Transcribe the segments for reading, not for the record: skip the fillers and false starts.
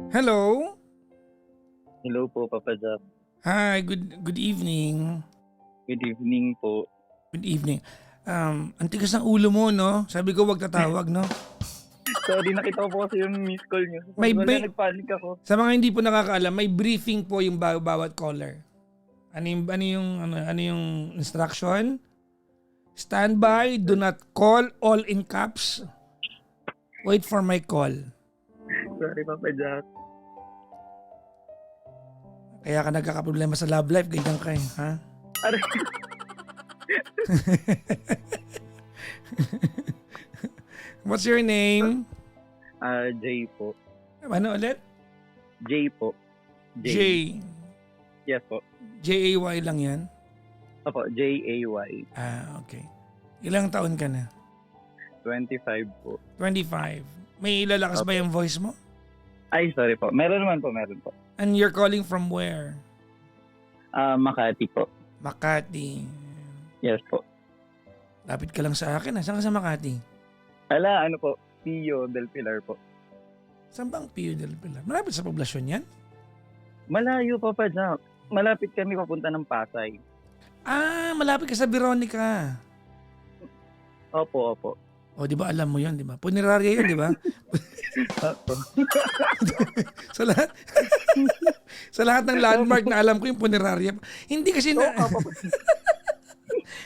Hello? Hello po, Papa Jack. Hi, good evening. Good evening po. Good evening. Ang tigas ng ulo mo, no? Sabi ko wag tatawag, no? Sorry, nakita ko po kasi yung miss call niyo. May, Sabi ko may, lang, nagpanic ako. sa mga hindi po nakakaalam, may briefing po yung bawat caller. Ano yung instruction? Standby, do not call, all in caps. Wait for my call. Sorry, Papa Jack. Kaya ka nagkakaproblema sa love life, ganyan ka eh, ha? Aray, What's your name? Jay po. Ano ulit? Jay po. J. Yes po. J-A-Y lang yan? Opo, J-A-Y. Okay. Ilang taon ka na? 25 po. 25. May lalakas ba yung voice mo? Ay, sorry po. Meron po. And you're calling from where? Makati po. Makati. Yes po. Lapit ka lang sa akin. Saan ka sa Makati? Ano po? Pio del Pilar po. Saan ba ang Pio del Pilar? Malapit sa poblasyon yan? Malayo, Papa Jack. Malapit kami papunta ng Pasay. Malapit ka sa Veronica. Opo. O, di ba alam mo yun, di ba? Punerarya yun, di ba? Opo. sa lahat sa lahat ng landmark na alam ko yung punerarya. Hindi kasi na...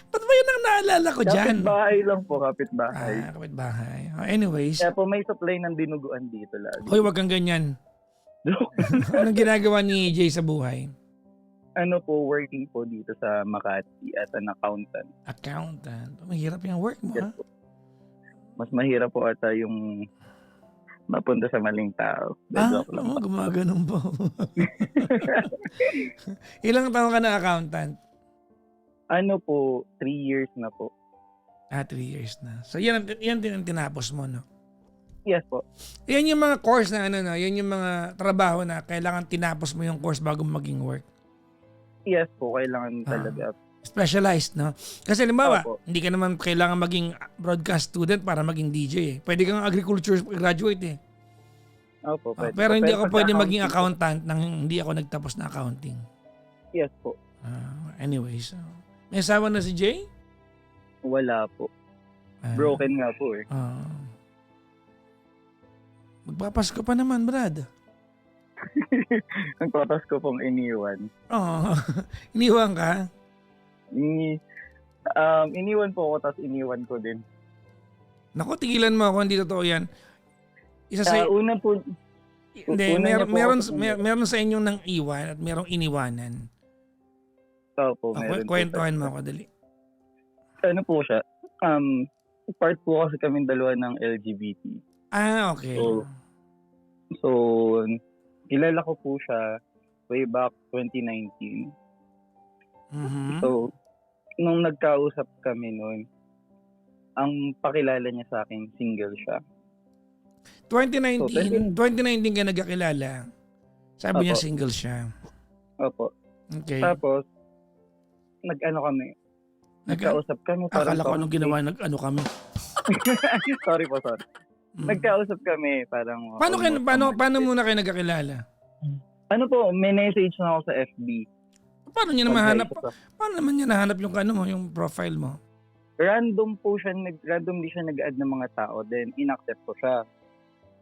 Ba't ba yun ang naalala ko dyan? Kapit-bahay lang po, kapit-bahay. Kapit-bahay. Anyways. Kaya po may supply ng dinuguan dito lagi. Hoy, wag kang ganyan. Anong ginagawa ni Jay sa buhay? Ano po, working po dito sa Makati as an accountant. Accountant. Mahirap yung work mo, ha? Yes po. Mas mahirap po ata yung mapunta sa maling tao. Joke lang po. Gumaganon po. Ilang taon ka na accountant? Ano po, 3 years na po. 3 years na. So yan din ang tinapos mo, no? Yes po. Yan yung mga course na yan yung mga trabaho na kailangan tinapos mo yung course bago maging work. Yes po, kailangan talaga. Specialized, no? Kasi halimbawa, Opo. hindi ka naman kailangan maging broadcast student para maging DJ eh. Pwede kang agriculture graduate eh. Opo, pwede. Pero hindi ako pwede maging accounting accountant nang hindi ako nagtapos na accounting. Yes po. Anyways, may asawa na si Jay? Wala po. Broken nga po eh. Magpapasko pa naman, Brad. Ang patas ko pong iniwan. Iniwan ka? Iniwan po ako, tapos iniwan ko din. Naku, tigilan mo ako, hindi totoo yan. Isa sa... Una po, hindi, meron sa inyong nang iwan at merong iniwanan. Opo, meron Kwentuhan mo ako, dali. Ano po siya? Part po kasi kami dalawa ng LGBT. Okay. So, kilala ko po siya way back 2019. Mm-hmm. So, nung nagkausap kami noon, ang pakilala niya sa akin, single siya. 2019 ka nagkakilala. Sabi niya Opo. single siya. Opo. Okay. Tapos, nagkausap kami. Akala ko anong ginawa, kami. sorry. Nagkausap kami, parang... Paano muna kayo nagkakilala? Ano po, may message na ako sa FB. Paano naman niya nahanap yung yung profile mo? Randomly siya nag-add ng mga tao, then inaccept ko siya.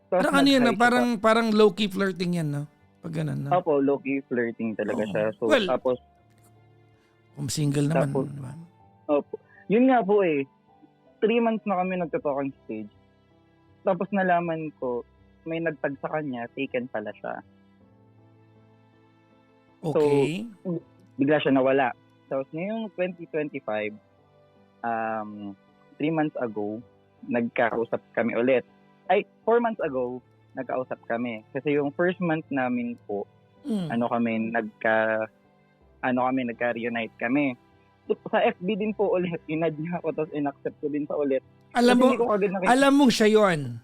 Tapos Parang yan, parang low-key flirting yan, no? Pag ganun, no? Opo, low-key flirting talaga siya. So, Well, tapos... Kung single naman, Tapos, diba? Opo. Yun nga po 3 months na kami nagto-talking stage. Tapos nalaman ko, may nagtag sa kanya, taken pala siya. Okay. So, bigla siya nawala. Tapos ngayong 2025, 3 months ago, nagkakausap kami ulit. 4 months ago, nagkausap kami. Kasi yung first month namin po, nagka-reunite kami. So, sa FB din po ulit, inad niya ako, tapos inaccept ko din sa ulit. Alam mong siya yun.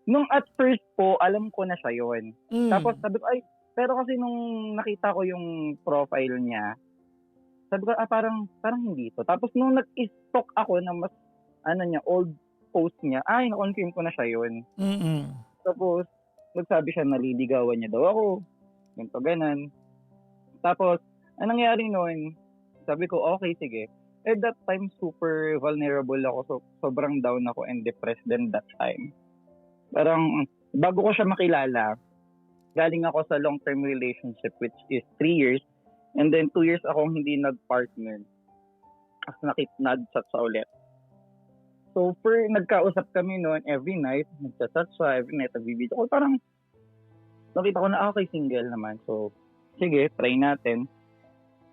Nung at first po, alam ko na siya yun. Mm. Tapos sabi ko, pero kasi nung nakita ko yung profile niya, sabi ko, parang hindi to. Tapos nung nag-stalk ako ng mas, old post niya, na-confirm ko na siya yun. Mm-mm. Tapos, nagsabi siya naliligawan niya daw ako. Ganito, ganan. Tapos, anong nangyari noon, sabi ko, okay, sige. At that time, super vulnerable ako. So, sobrang down ako and depressed din that time. Parang, bago ko siya makilala, galing ako sa long-term relationship which is 3 years. And then 2 years akong hindi nag-partner. As nag-chat sa ulit. So, nagkausap kami noon every night. Nag-chat siya every night. Nag-video ko. Parang, nakita ko na okay, single naman. So, sige, try natin.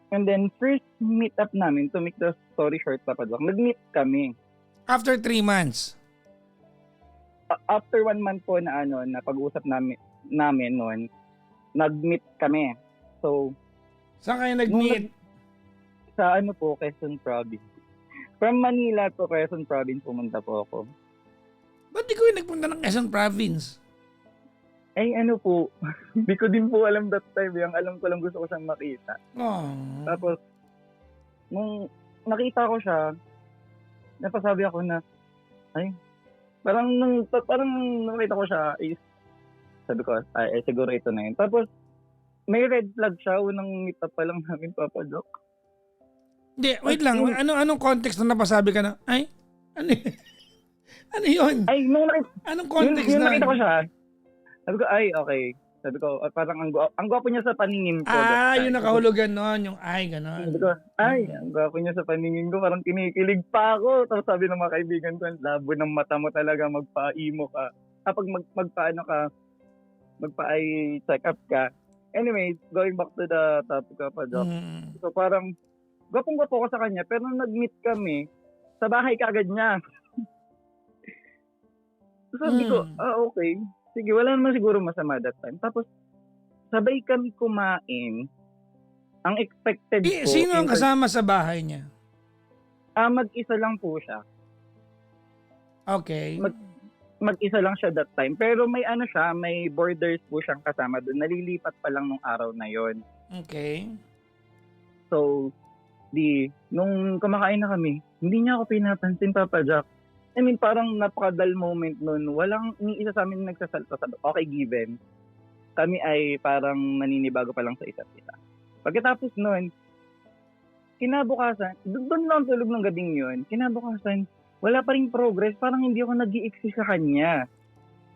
And then, first meet up namin, to make the story short, Papadok, nag-meet kami. After 3 months? After 1 month po na na pag-uusap namin noon, nag-meet kami. So, saan kayo nag-meet? Sa Quezon Province. From Manila to Quezon Province pumunta po ako. Ba't di ko yung nagpunta ng Quezon Province? Ay, hindi ko din po alam that time. Yung alam ko lang gusto ko siyang makita. Oh. Tapos, nung nakita ko siya, napasabi ako na, parang nakita ko siya, sabi ko, siguro ito na yun. Tapos, may red flag siya, unang meet up pa lang namin, Papa Doc. Hindi, wait lang. Anong context na napasabi ka na, ano yun? Anong context yung na? nakita ko siya, sabi ko, okay. Sabi ko, parang ang gwapo niya sa paningin ko. Yung nakahulugan nun, yung gano'n. Sabi ko, ang gwapo niya sa paningin ko, parang kinikilig pa ako. Tapos sabi ng mga kaibigan ko, labo ng mata mo talaga, magpa-emo ka. Kapag magpa-eye check up ka. Anyway, going back to the topic pa, Doc. So parang, gwapong-gwapo ko sa kanya, pero nung nag-meet kami, sa bahay kaagad niya. So sabi ko, okay. Sige, wala naman siguro masama that time. Tapos, sabay kami kumain. Ang expected ko... Sino ang kasama sa bahay niya? Mag-isa lang po siya. Okay. Mag-isa lang siya that time. Pero may may borders po siyang kasama doon. Nalilipat pa lang nung araw na yon. Okay. So, nung kumakain na kami, hindi niya ako pinapansin, Papa Jack. I mean, parang napaka-dull moment nun. Walang ni isa sa amin nagsasalita. Okay, given. Kami ay parang naninibago pa lang sa isa't isa. Pagkatapos nun, kinabukasan, doon lang tulog ng gabing yun. Kinabukasan, wala pa rin progress. Parang hindi ako nag-i-exist sa kanya.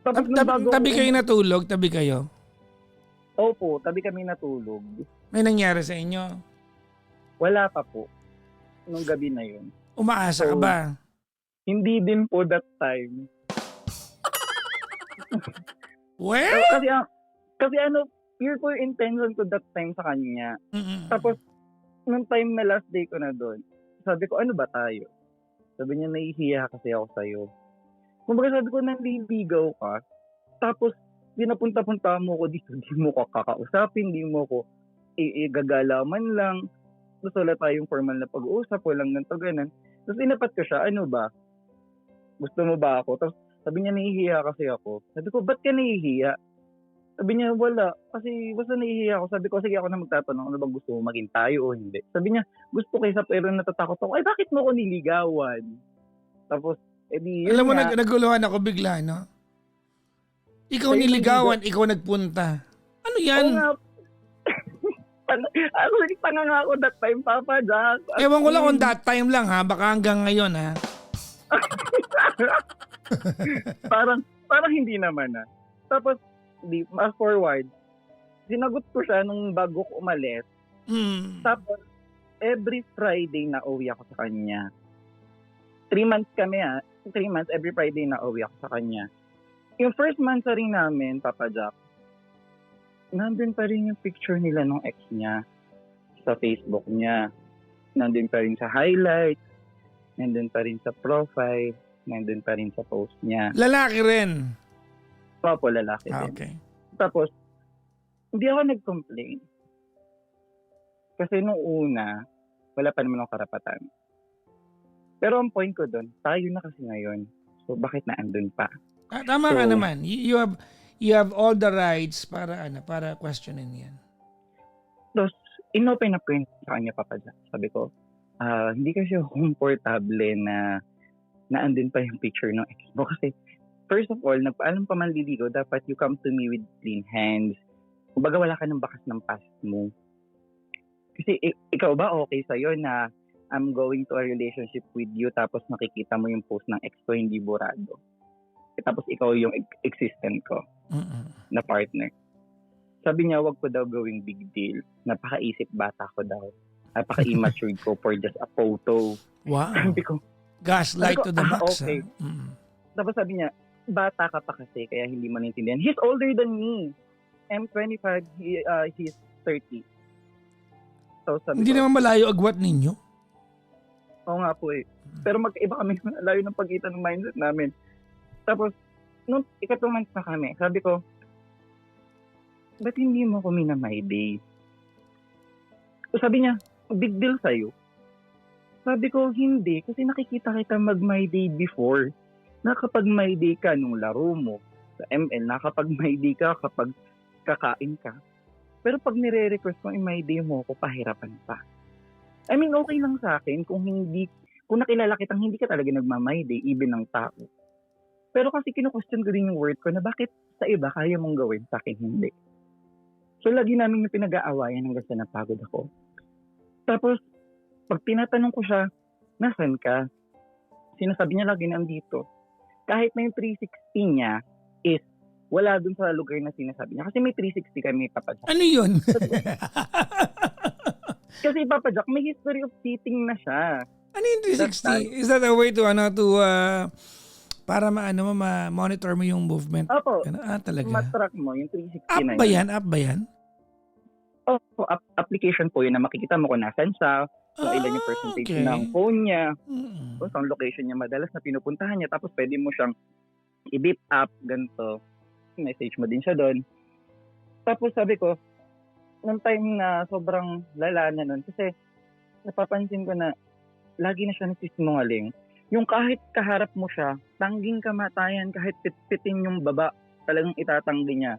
Tapos tabi kayo natulog? Tabi kayo? Opo, tabi kami natulog. May nangyari sa inyo? Wala pa po. Nung gabi na yun. Umaasa ka ba? Hindi din po that time. Well? Kasi pure intention ko that time sa kanya. Mm-mm. Tapos, nung time na last day ko na doon, sabi ko, ano ba tayo? Sabi niya, nahihiya kasi ako sa'yo. Kumbaga sabi ko, nanliligaw ka. Tapos, pinapunta-punta mo ko dito, di mo ko kakausapin, di mo ko igagalaman lang. Tapos wala tayong formal na pag-uusap, walang ganito, ganan. Tapos inapat ko siya, ano ba? Gusto mo ba ako? Tapos sabi niya, nahihiya kasi ako. Sabi ko, ba't ka nahihiya? Sabi niya, wala. Kasi basta nahihiya ako. Sabi ko, sige ako na magtatanong, ano bang gusto mo, maging tayo o hindi? Sabi niya, gusto kaysa pero natatakot ako. Ay, bakit mo ako niligawan? Tapos, yun alam mo, nga. naguluhan ako bigla, no? Ikaw niligawan, ikaw nagpunta. Ano yan? Oo nga. Actually, tanga nga ako that time, Papa Jack. Ewan ko lang kung that time lang, ha? Baka hanggang ngayon, ha? parang hindi naman, ha? Tapos, fast forward, sinagot ko siya nung bago ko umalis. Tapos, every Friday na uwi ako sa kanya. 3 months kami, 3 months, every Friday na uwi ako sa kanya. Yung first month sa rin namin, Papa Jack, nandun pa rin yung picture nila ng ex niya sa Facebook niya. Nandun pa rin sa highlights, nandun pa rin sa profile, nandun pa rin sa post niya. Lalaki rin? Opo, lalaki din. Okay. Tapos, hindi ako nag-complain. Kasi nung una, wala pa naman akong karapatan. Pero ang point ko doon, tayo na kasi ngayon. So, bakit na andun pa? Tama ka naman. You have all the rights para questionin yan. Tapos, inopen up ko yun sa kanya, Papa Jack. Sabi ko, hindi kasi ako komportable na andun pa yung picture ng ex mo. Kasi first of all, nagpaalam pa man liligo, dapat you come to me with clean hands. Kumbaga wala ka ng bakas ng past mo. Kasi ikaw ba okay sa'yo na I'm going to a relationship with you tapos makikita mo yung post ng ex ko hindi burado. Tapos ikaw yung existent ko na partner. Sabi niya, wag ko daw gawing big deal. Napakaisip bata ko daw. Napaka-immature ko for just a photo. Wow. Sabi ko, Gaslight to the max. okay. Ah. Tapos sabi niya, bata ka pa kasi kaya hindi mo naintindihan. He's older than me. I'm 25, he's 30. So, sabi Hindi ko, naman malayo agwat ninyo. oo nga po eh. Pero magkaiba kami, layo ng pagkita ng mindset namin. Tapos, nung ika-2 months na kami, sabi ko, ba't hindi mo ko mina my day? So, sabi niya, big deal sa'yo. Sabi ko, hindi. Kasi nakikita kita mag my day before. Nakapag my day ka nung laro mo sa ML, nakapag my day ka kapag kakain ka. Pero pag nire-request mo, my day mo ko, pahirapan pa. I mean, okay lang sa akin kung nakilala kitang hindi ka talaga nagma-my day, even ng tao. Pero kasi kinu-question ko din yung word ko na bakit sa iba kaya mong gawin, sa akin hindi. So, lagi namin yung pinag-aawayan hanggang sa napagod ako. Tapos, pag tinatanong ko siya, nasan ka? Sinasabi niya lagi nandito. Kahit na yung 360 niya is wala dun sa lugar na sinasabi niya. Kasi may 360 kami papadyak. Ano yun? Kasi papadyak, may history of cheating na siya. Ano yung 360? Is that a way to para ma-monitor mo yung movement? Opo, Talaga. matrack mo yung 360 App na ba yun. yan? App ba yan? Opo, application po yun na makikita mo kung nasan siya, kung ilan yung percentage okay. ng phone niya, Mm. kung saan location niya madalas na pinupuntahan niya, tapos pwede mo siyang i-beep up, ganito. Message mo din siya doon. Tapos sabi ko, nung time na sobrang lala na nun, kasi napapansin ko na lagi na siya nagsisinungaling. Yung kahit kaharap mo siya, tangging kamatayan, kahit pitpitin yung baba, talagang itatanggi niya.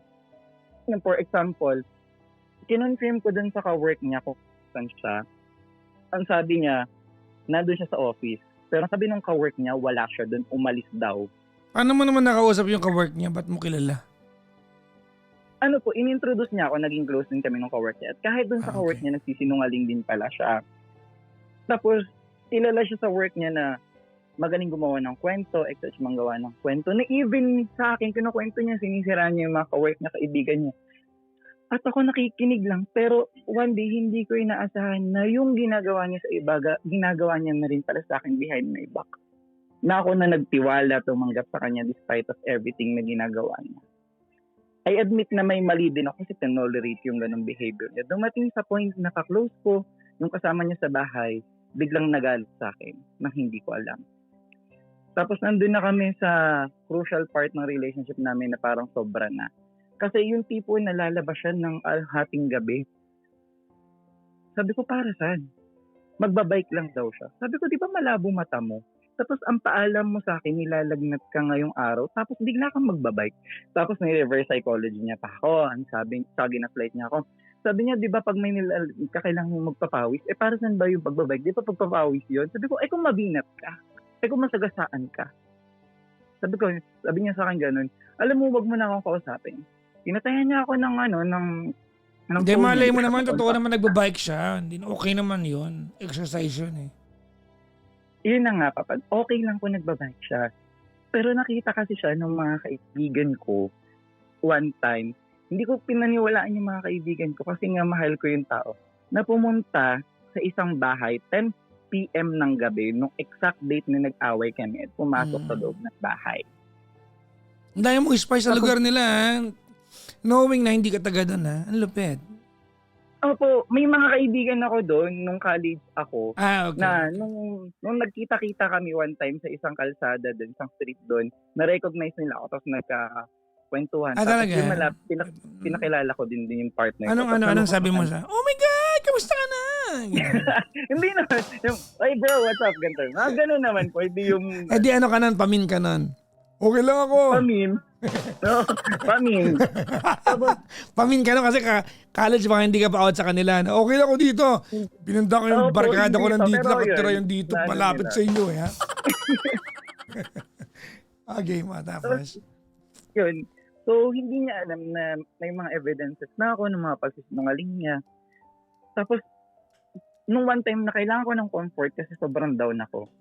Yung for example, kinonfirm ko dun sa ka-work niya kung saan siya. Ang sabi niya, nandun siya sa office. Pero sabi nung ka-work niya, wala siya dun, umalis daw. Paano mo naman nakausap yung ka-work niya? Ba't mo kilala? Ano po, inintroduce niya ako, naging close din kami ng ka-work niya. At kahit dun sa ka-work niya, nagsisinungaling din pala siya. Tapos, kilala siya sa work niya na magaling gumawa ng kwento, extra manggawa ng kwento, na even sa akin, kinukwento niya, sinisira niya yung mga ka-work niya, kaibigan niya. At ako nakikinig lang, pero one day, hindi ko inaasahan na yung ginagawa niya sa iba, ginagawa niya na rin pala sa akin behind my back. Na ako na nagtiwala, tumanggap sa kanya despite of everything na ginagawa niya. I admit na may mali din ako kasi tolerate yung ganong behavior niya. Dumating sa point na ka-close ko, nung kasama niya sa bahay, biglang nagalit sa akin na hindi ko alam. Tapos nandun na kami sa crucial part ng relationship namin na parang sobra na. Kasi yung tipo na lalabas siya ng hating gabi. Sabi ko, para saan? Magbabike lang daw siya. Sabi ko, di ba malabo mata mo? Tapos ang paalam mo sa akin, nilalagnat ka ngayong araw, tapos bigla kang magbabike. Tapos may reverse psychology niya pa ako. Ang sabi na flight niya ako. Sabi niya, di ba pag may nilalagnat ka, kailangan mo magpapawis? Para saan ba yung pagbabike? Di ba pagpapawis yun? Sabi ko, kung mabinat ka, kung masagasaan ka. Sabi niya sa akin ganun, alam mo, wag mo na akong kausapin. Tinatayan niya ako ng Hindi, malay mo naman, totoo naman nagbabike siya. Hindi, okay naman yun. Exercise yun eh. Yun na nga, Papa. Okay lang kung nagbabike siya. Pero nakita kasi siya ng mga kaibigan ko one time. Hindi ko pinaniwalaan yung mga kaibigan ko kasi nga mahal ko yung tao. Na pumunta sa isang bahay, 10 p.m. ng gabi, nung exact date na nag-away kami at pumasok sa loob ng bahay. Ang dami mong spice sa lugar nila ha. Knowing na hindi ka taga doon ha. Ang lupit. Opo, may mga kaibigan ako doon nung college ako. Okay. Na nung nagkita-kita kami one time sa isang kalsada doon, isang street doon, na-recognize nila ako tapos nagka-kwentuhan. Talaga? Tapos pinakilala ko din yung partner. Anong sabi mo sa? Oh my God! Kamusta ka na? Hindi naman. Ay bro, what's up? Ganito. Ganun naman. Pwede yung... Di ano ka nun? Pamin ka nun? Okay lang ako. Pamin. No, pamin. Pamin ka nun kasi college baka hindi ka pa out sa kanila. Okay lang ako dito. Pinunda ko yung barkada ko nandito. Nakatira yung dito. Malapit sa inyo. Ha? Okay mo, tapos. Yun. So, hindi niya alam na may mga evidences na ako ng mga pagsisinungaling niya. Tapos, nung one time na kailangan ko ng comfort kasi sobrang down ako.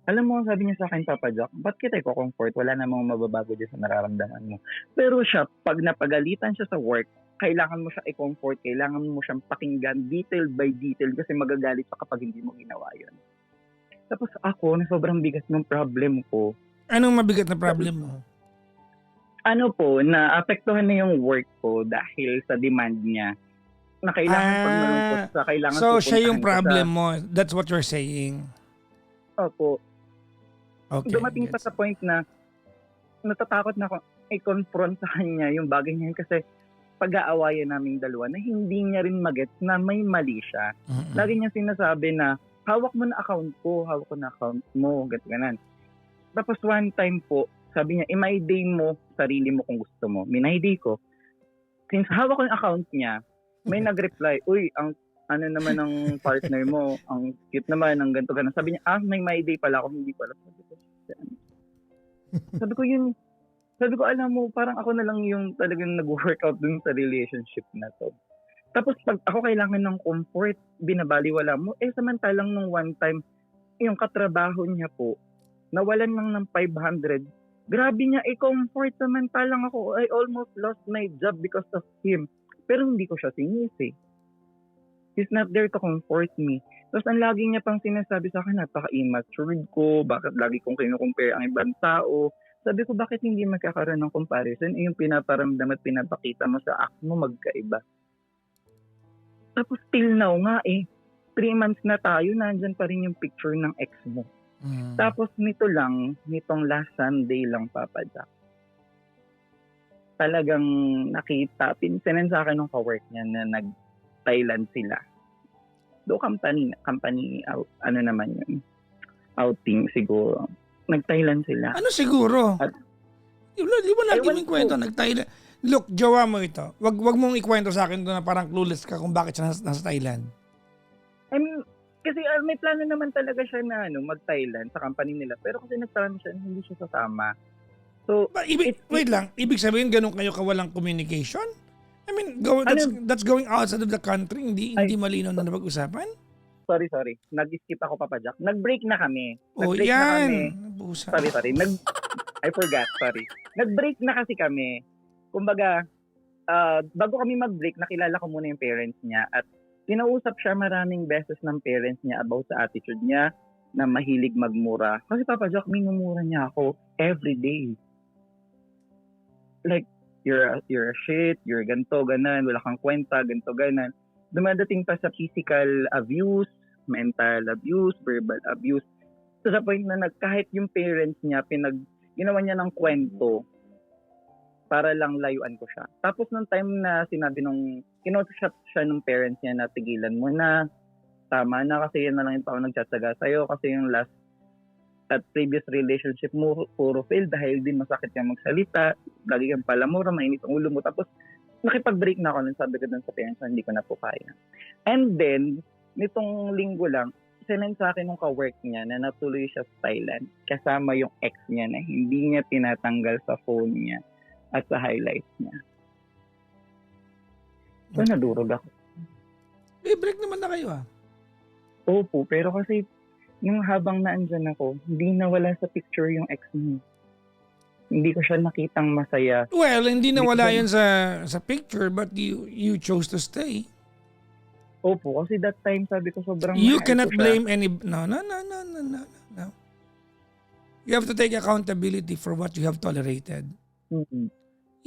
Alam mo, sabi niya sa akin, Papa Jack, ba't kita ko-comfort? Wala namang mababago dyan sa nararamdaman mo. Pero siya, pag napagalitan siya sa work, kailangan mo siya i-comfort, kailangan mo siyang pakinggan detail by detail kasi magagalit siya kapag hindi mo ginawa yun. Tapos ako, na sobrang bigat ng problem ko. Anong mabigat na problem mo? Ano po, na-apektuhan na yung work ko dahil sa demand niya. Na kailangan pag malungkot sa kailangan So, siya yung pupuntahan ko problem mo. That's what you're saying. Opo. Okay. Dumating pa sa point na natatakot na ako i-confront sa kanya yung bagay niya yun kasi pag-aawayan naming dalawa na hindi niya rin magets na may mali siya. Mm-mm. Lagi niya sinasabi na hawak mo na account ko, hawak ko na account mo, ganan. Tapos one time po, sabi niya, i-my-day mo, sarili mo kung gusto mo. Minay-day ko. Since hawak ko yung account niya, may nag-reply, uy, ang ano naman ng partner mo, ang cute naman, ang ganito ganon. Sabi niya, may my-day pala ako, hindi pala. Sabi ko, alam mo, parang ako na lang yung talagang nag-workout dun sa relationship na to. Tapos pag ako kailangan ng comfort, binabaliwala mo. Samantalang nung one time, yung katrabaho niya po, nawalan lang ng 500. Grabe niya, comfort. Samantalang ako, I almost lost my job because of him. Pero hindi ko siya sinisi. He's not there to comfort me. Tapos ang lagi niya pang sinasabi sa akin, napaka-immature ko, bakit lagi kong kinukumpare ang ibang tao. Sabi ko, bakit hindi magkakaroon ng comparison? Yung pinaparamdam at pinapakita mo sa act mo magkaiba. Tapos till now nga 3 months na tayo, nandyan pa rin yung picture ng ex mo. Tapos nitong last Sunday lang, Papa Jack, talagang nakita, pinsinan sa akin ng kawork niya na nag-Thailand sila. Do company ano naman yun, outing siguro. Nag-Thailand sila. Ano siguro? Di ba lagi Ewan mong kwento, nag-Thailand? Look, jowa mo ito. Wag mong ikwento sa akin na parang clueless ka kung bakit siya nasa Thailand. Kasi may plano naman talaga siya na mag-Thailand sa company nila. Pero kasi nagplano siya, hindi siya sasama. So, wait lang, ibig sabihin ganun kayo kawalang communication? I mean, that's going outside of the country, hindi malinaw na napag-usapan? Sorry. Nag-skip ako, Papa Jack. Nag-break na kami. Nag-break na kami. Sorry. I forgot, sorry. Nag-break na kasi kami. Kumbaga, bago kami mag-break, nakilala ko muna yung parents niya at kinausap siya maraming beses ng parents niya about sa attitude niya na mahilig magmura. Kasi Papa Jack, minumura niya ako every day. Like, you're a shit, you're ganto, ganan, wala kang kwenta, ganto, ganan. Dumadating pa sa physical abuse, mental abuse, verbal abuse. To the point na kahit yung parents niya, ginawa niya ng kwento para lang layuan ko siya. Tapos nung time na sinabi kinausap siya ng parents niya na tigilan mo na, tama na kasi yan na lang yung tao nagtsatsaga sa'yo kasi yung last at previous relationship mo puro fail dahil din masakit kang magsalita, lagi kang palamura, mainit ang ulo mo. Tapos nakipag-break na ako, sabi ko dun sa parents na hindi ko na po kaya. And then, nitong linggo lang, sinend sa akin ng ka-work niya na natuloy siya sa Thailand kasama yung ex niya na hindi niya tinatanggal sa phone niya at sa highlights niya. So, nadurog ako. Break naman na kayo Opo, pero kasi yung habang naandyan ako, hindi nawala sa picture yung ex niya. Hindi ko siya nakitang masaya. Well, hindi nawala yan sa picture but you chose to stay. Opo, kasi that time sabi ko sobrang You mahal cannot ko siya. blame any... No. You have to take accountability for what you have tolerated. Mm-hmm.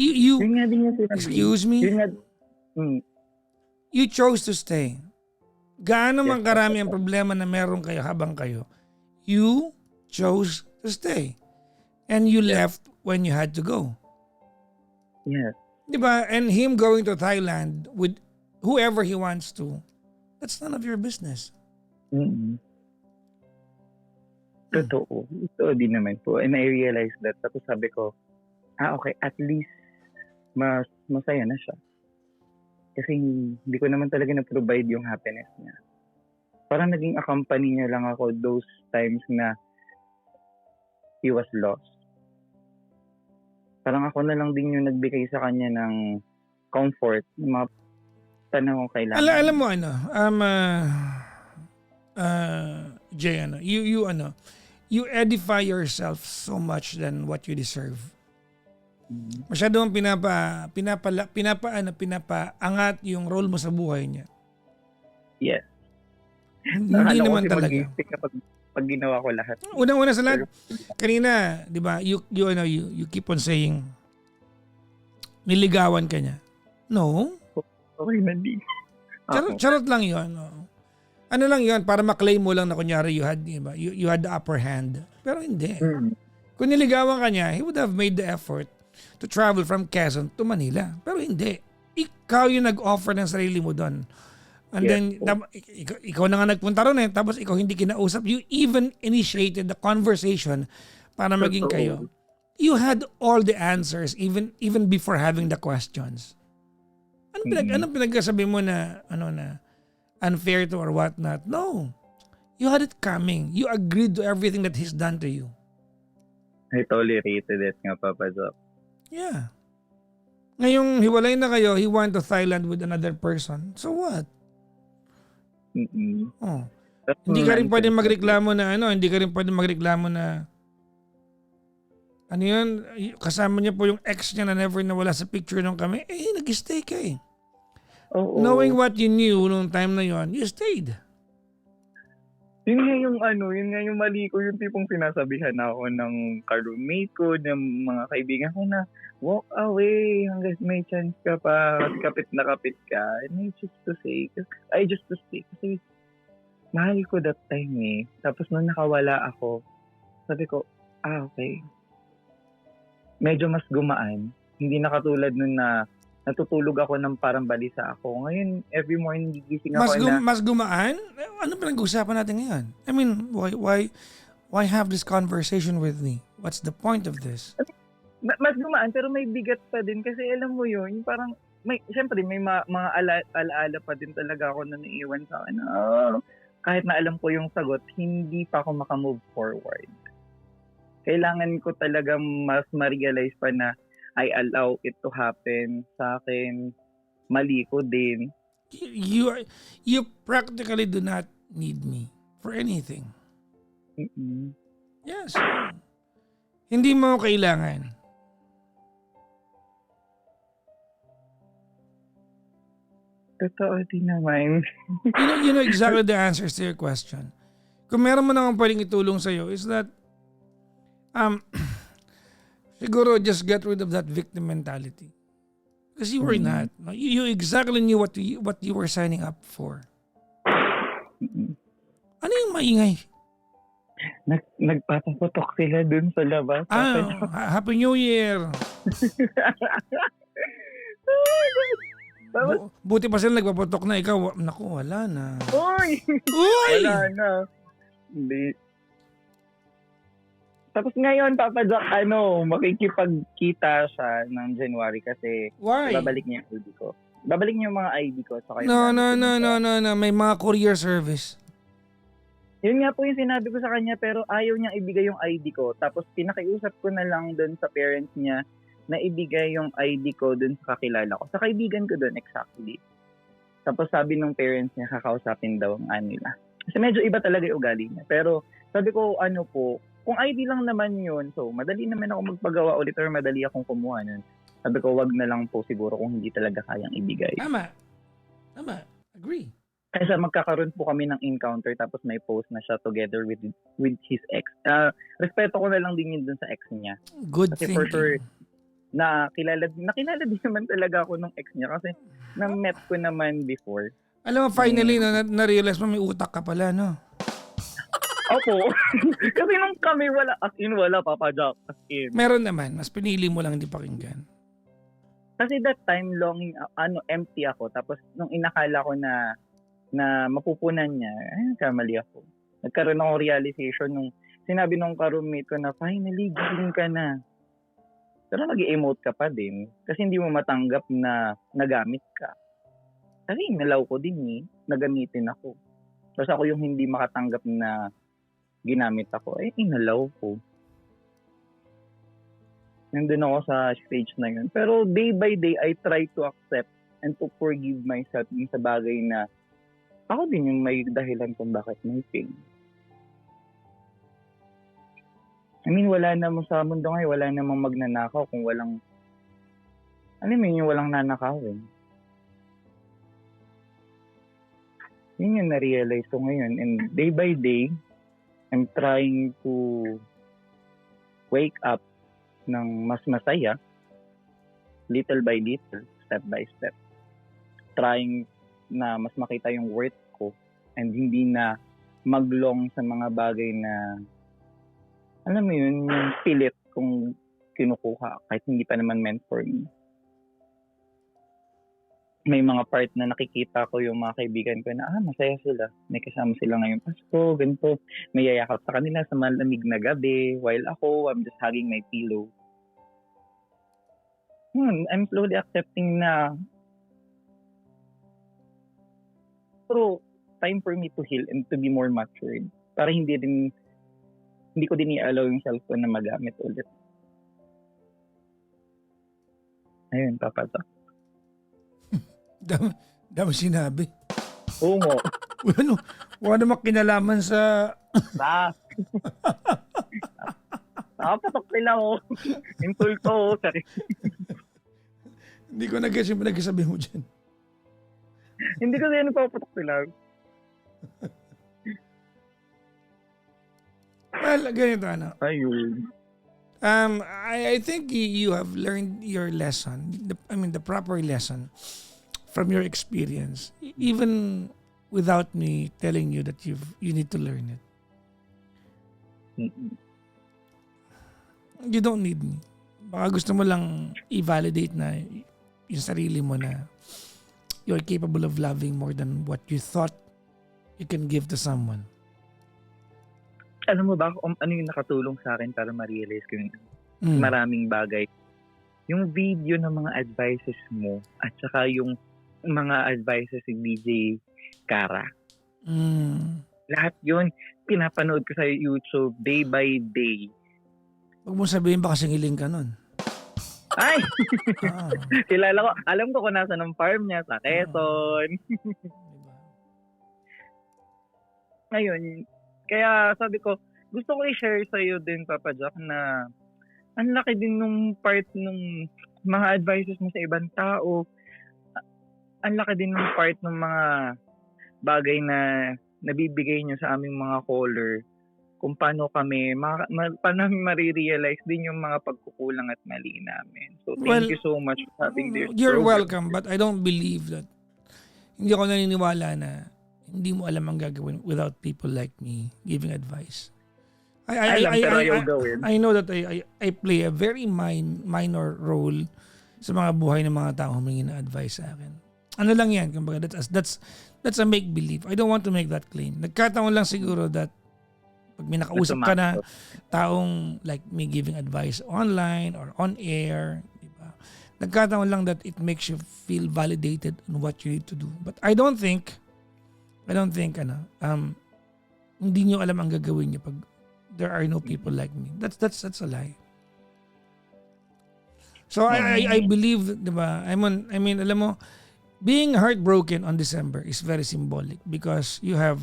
You Yun nga din yung sinabi. excuse me? Yun nga, You chose to stay. Gaano man Yes, karami ang problema na meron kayo habang kayo, you chose to stay. And you left when you had to go. yes. Diba? And him going to Thailand with whoever he wants to, that's none of your business. Mm-hmm. Totoo. Totoo din naman po. And I realized that. Tapos sabi ko, okay, at least masaya na siya. Kasi hindi ko naman talaga na-provide yung happiness niya. Parang naging accompany niya lang ako those times na he was lost. parang ako na lang din yung nagbigay sa kanya ng comfort, yung mga panahon kailangan. Alam mo ano, Jay, you edify yourself so much than what you deserve. Masyado mong pinapaangat yung role mo sa buhay niya. Yes. Hindi Akala ko naman kasi talaga. mag-iisip kapag pag ginawa ko lahat. Unang-una sa lahat, kanina, 'di ba? You keep on saying niligawan ka niya. No. Okay na din. Charot lang 'yon. Ano lang 'yon para ma-claim mo lang na kunyari you had, 'di ba? You had the upper hand. Pero hindi. Kung niligawan ka niya, he would have made the effort to travel from Quezon to Manila. Pero hindi. Ikaw yung nag-offer ng sarili mo doon. And Yes, then, ikaw na nga nagpunta ron tapos ikaw hindi kinausap. You even initiated the conversation para maging kayo. You had all the answers even before having the questions. Anong pinagsasabi mo na, unfair to or whatnot? No. You had it coming. You agreed to everything that he's done to you. I tolerated it nga, Papa Jock. Yeah. Ngayong hiwalay na kayo, he went to Thailand with another person. So what? Oh. Hindi ka rin pwedeng magreklamo na kasama niya po yung ex niya na never nawala sa picture nung kami. Nag-stay ka eh. Knowing what you knew nung time na yon, you stayed. Yun nga yung mali ko, yung tipong sinasabihan ako ng ka-roommate ko, ng mga kaibigan ko na walk away hanggang may chance ka pa, kapit na kapit ka. And I just to say, kasi mahal ko that time eh. Tapos nung nakawala ako, sabi ko, okay. Medyo mas gumaan. Hindi na katulad nun na natutulog ako ng parang balisa ako. Ngayon, every morning gigising ako Mas gumaan? Ano pinag-uusapan natin ngayon? I mean, why have this conversation with me? What's the point of this? Mas gumaan pero may bigat pa din kasi alam mo yun, parang siyempre may mga alaala pa din talaga ako na naiiwan sa akin. Kahit na alam ko yung sagot, hindi pa ako makamove forward. Kailangan ko talaga mas ma-realize pa na I allow it to happen sa akin. Mali ko din. You practically do not need me for anything. Yes. Hindi mo kailangan. Totoo din naman. You know exactly the answers to your question. Kung meron mo naman pwedeng itulong sa'yo is that siguro just get rid of that victim mentality. Because you were not. You exactly knew what you were signing up for. Ano yung maingay? Nagpapaputok sila dun sa labas. Happy New Year! Buti pa sila nagpaputok na ikaw. Naku, wala na. Uy! Wala na. Hindi. Tapos ngayon, Papa Jack, makikipagkita siya ng January kasi Why? babalik niya yung ID ko. Babalik niya yung mga ID ko. No. May mga courier service. Yun nga po yung sinabi ko sa kanya pero ayaw niyang ibigay yung ID ko. Tapos pinakiusap ko na lang doon sa parents niya na ibigay yung ID ko doon sa kakilala ko. Sa kaibigan ko doon, exactly. Tapos sabi ng parents niya, kakausapin daw ang nila. Kasi medyo iba talaga yung ugali niya. Pero sabi ko, kung ID lang naman yun, so madali naman ako magpagawa ulit or madali akong kumuha nun. Sabi ko, wag na lang po siguro kung hindi talaga kayang ibigay. Tama. Agree. Kasi magkakaroon po kami ng encounter tapos may post na siya together with his ex. Respeto ko na lang din yun dun sa ex niya. Good kasi thinking. For sure, nakilala din naman talaga ako ng ex niya kasi na-met ko naman before. Alam mo, finally, na-realize mo may utak ka pala, no? Opo. Kasi nung kami wala, Papa Jack. Meron naman, mas pinili mo lang hindi pakinggan. Kasi that time, empty ako. Tapos nung inakala ko na mapupunan niya, kamali ako. Nagkaroon ako realization nung sinabi nung ka-roommate ko na finally, gising ka na. Pero nag-emote ka pa din kasi hindi mo matanggap na nagamit ka. Kasi inalaw ko din nagamitin ako. Tapos ako yung hindi makatanggap na ginamit ako, inalaw ko. Nandun ako sa stage na yun. Pero day by day, I try to accept and to forgive myself yung sa bagay na ako din yung may dahilan kung bakit may pain. I mean, wala namang sa mundo ngayon, wala namang magnanakaw kung walang, alam mo yun, yung walang nanakawin. Yun yung na-realize ko ngayon. And day by day, I'm trying to wake up ng mas masaya, little by little, step by step. Trying na mas makita yung worth ko and hindi na maglong sa mga bagay na, alam mo yun, yung pilit kung kinukuha kahit hindi pa naman meant for me. May mga part na nakikita ko yung mga kaibigan ko na masaya sila. May kasama sila ngayong Pasko, ganito. May yayakap sa kanila sa malamig na gabi while ako, I'm just hugging my pillow. I'm slowly accepting na pero time for me to heal and to be more matured. Para hindi ko din i-allow yung cellphone na magamit ulit. Ayun, papata. Dami sinabi. Oo nga. Wala namang kinalaman sa... Nakapatok nila ako. Insulto ako. Sorry. Hindi ko nag-guess yung pinagsasabi mo dyan. Hindi ko din napapatok nila. Well, ganito Ayun. I think you have learned your lesson. The proper lesson from your experience, even without me telling you that you need to learn it. Mm-mm. You don't need me. Baka gusto mo lang i-validate na yung sarili mo na you're capable of loving more than what you thought you can give to someone. Alam mo ba kung ano yung nakatulong sa akin para ma-realize ko yung maraming bagay? Yung video ng mga advices mo at saka yung mga advices ni DJ Kara. Lahat yun, pinapanood ko sa YouTube day by day. Huwag mo sabihin baka singiling ka nun. Ay! Kilala ko. Alam ko kung nasa ng farm niya sa Quezon. Ngayon, kaya sabi ko, gusto ko i-share sa iyo din, Papa Jack, na ang laki din nung part ng mga advices mo sa ibang tao. Ang laki din ng part ng mga bagay na nabibigay niyo sa aming mga caller kung paano kami paano marirealize din yung mga pagkukulang at mali namin. So thank you so much for having this You're program. welcome, but I don't believe that. Hindi ako naniniwala na hindi mo alam ang gagawin without people like me giving advice. I know that I play a very minor role sa mga buhay ng mga tao humingi ng advice sa akin. Ano lang yan, kumbaga, that's a make-believe. I don't want to make that claim. Nagkataon lang siguro that pag may nakausap ka na taong like me giving advice online or on air, diba? Nagkataon lang that it makes you feel validated on what you need to do. But I don't think hindi nyo alam ang gagawin nyo pag there are no people like me. That's a lie. So I believe, diba? Alam mo, being heartbroken on December is very symbolic because you have,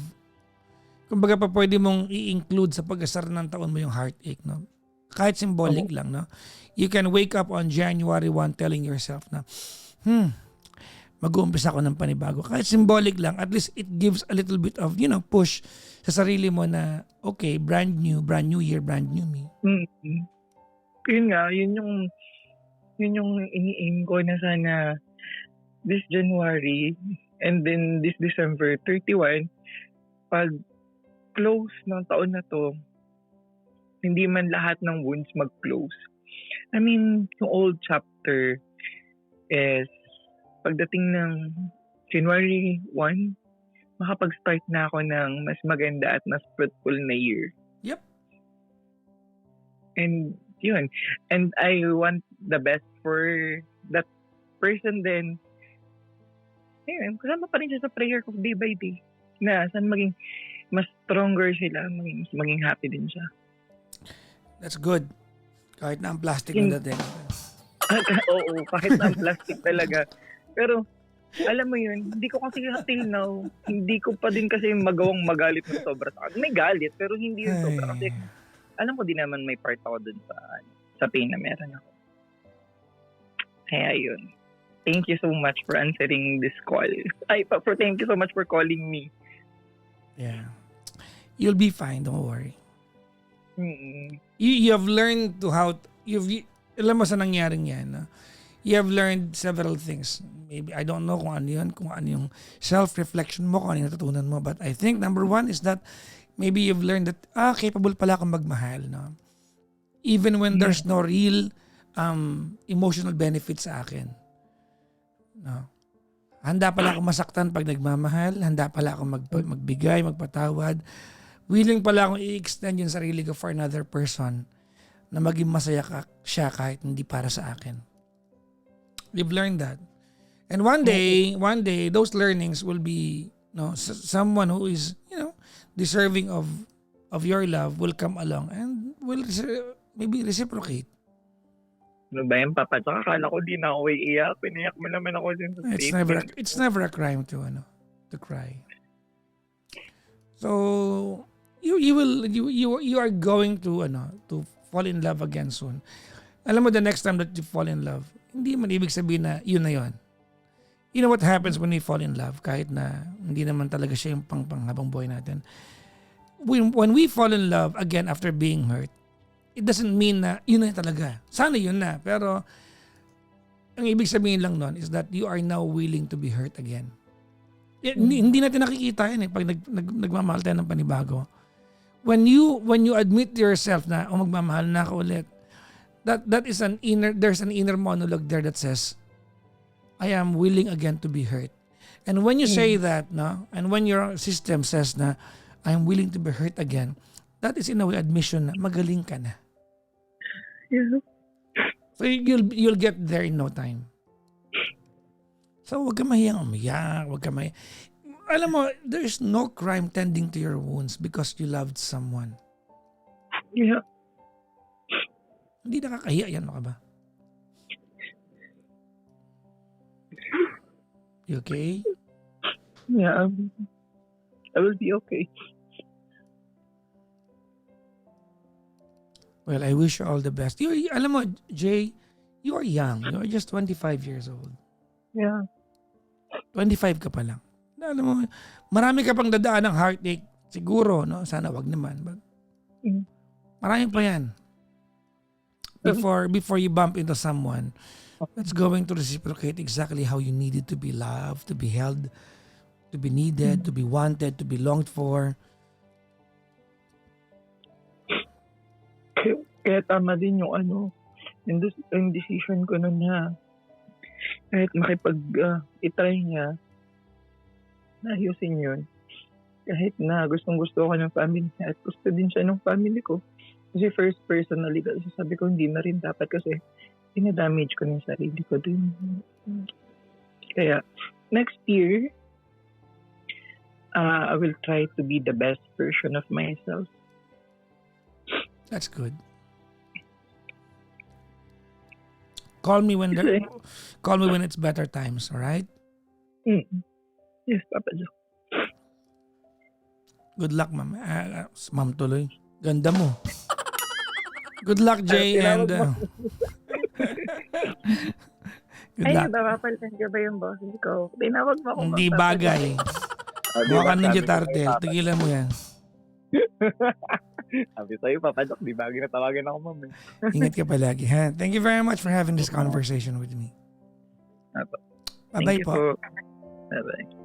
kumbaga pa pwede mong i-include sa pag-asar ng taon mo yung heartache, no? Kahit symbolic lang, no? You can wake up on January 1 telling yourself na, mag-uumpisa ako ng panibago. Kahit symbolic lang, at least it gives a little bit of, push sa sarili mo na, okay, brand new year, brand new me. Mm-hmm. Yun nga, yun yung ini-aim ko na sana this January and then this December 31, pag close ng taon na to, hindi man lahat ng wounds mag-close. I mean, yung old chapter is pagdating ng January 1, makapag-start na ako ng mas maganda at mas fruitful na year. Yep. And yun. And I want the best for that person then. Ayun, kasama pa rin siya sa prayer ko day by day. Na saan maging mas stronger sila, maging happy din siya. That's good. Kahit na ang plastic na dating. Oo, kahit na ang plastic talaga. Pero, alam mo yun, hindi ko kasi till now, hindi ko pa din kasi magawang magalit ng sobra sa akin. May galit, pero hindi yung sobra. Kasi, alam ko din naman may part ako dun sa pain na meron ako. Kaya yun. Thank you so much for answering this call. Thank you so much for calling me. Yeah. You'll be fine, don't worry. Mm-mm. You have learned to alam mo sa nangyaring yan, no? You have learned several things. Maybe, I don't know kung ano yun, kung ano yung self-reflection mo, kung ano yung natutunan mo. But I think number one is that maybe you've learned that, capable pala akong magmahal, no? Even when there's no real emotional benefit sa akin. No? Handa pala akong masaktan pag nagmamahal, handa pala akong magbigay, magpatawad. Willing pala akong i-extend yung sarili ko for another person na maging masaya siya kahit hindi para sa akin. We've learned that. And one day, those learnings will be, someone who is, deserving of your love will come along and will maybe reciprocate. Ano ba yan, Papa? Tsaka akala ko di na ako iiyak. Piniyak mo naman ako dun sa statement. It's never a crime to cry. So you are going to fall in love again soon. Alam mo, the next time that you fall in love, hindi man ibig sabihin na yun na yun. You know what happens when we fall in love, kahit na hindi naman talaga siya yung panghabang buhay natin. When we fall in love again after being hurt, it doesn't mean na yun na talaga. Sana yun na. Pero ang ibig sabihin lang nun is that you are now willing to be hurt again. Hindi natin nakikita yan pag nagmamahal tayo ng panibago. When you admit to yourself na magmamahal na ako ulit, there's an inner monologue there that says, I am willing again to be hurt. And when you say that, and when your system says na I am willing to be hurt again, that is in a way admission na magaling ka na. Yeah. So you'll get there in no time. So wag ka mahiyang umiyak, alam mo, there's no crime tending to your wounds because you loved someone. Yeah. Hindi nakakahiya yan, ka ba? You okay? Yeah. I will be okay. Well, I wish you all the best. Alam mo, Jay, you are young. You are just 25 years old. Yeah. 25 ka pa lang. Alam mo, marami ka pang dadaan ng heartache. Siguro, sana wag naman. But marami pa yan. Before you bump into someone that's going to reciprocate exactly how you needed to be loved, to be held, to be needed, to be wanted, to be longed for. Kaya tama din yung yung decision ko nun na kahit itry niya na ayusin yun. Kahit na gustong-gusto ko ng family niya at gusto din siya ng family ko. Kasi first personally, kasi sabi ko hindi na rin dapat kasi dinadamage ko ng sarili ko din. Kaya next year, I will try to be the best version of myself. That's good. Call me when it's better times, all right? Yes, Papa Joe. Good luck, ma'am. Ma'am tuloy. Ganda mo. Good luck, Jay, and good luck. Napapalitan ka ba yung boses ko? Tinawag mo ako. Hindi bagay. Mukha ka Ninja Turtle. Tigilan mo yan. Sabi sa'yo, Papa Doc, di bagay na tawagan ako, ma'am. Ingat ka palagi, ha? Thank you very much for having this conversation with me. Bye-bye po. Bye-bye.